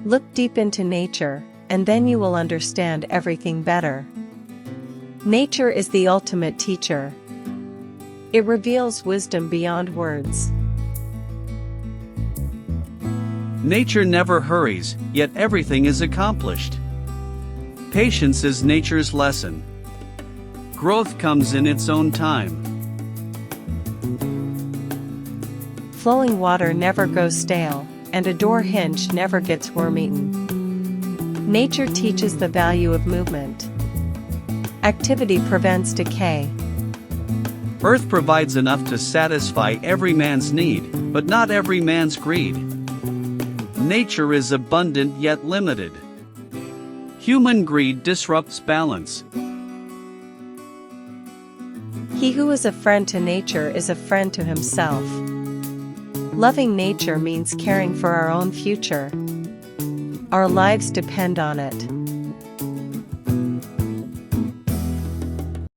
Look deep into nature, and then you will understand everything better. Nature is the ultimate teacher. It reveals wisdom beyond words. Nature never hurries, yet everything is accomplished. Patience is nature's lesson. Growth comes in its own time. Flowing water never goes stale, and a door hinge never gets worm-eaten. Nature teaches the value of movement. Activity prevents decay. Earth provides enough to satisfy every man's need, but not every man's greed. Nature is abundant yet limited. Human greed disrupts balance. He who is a friend to nature is a friend to himself. Loving nature means caring for our own future. Our lives depend on it.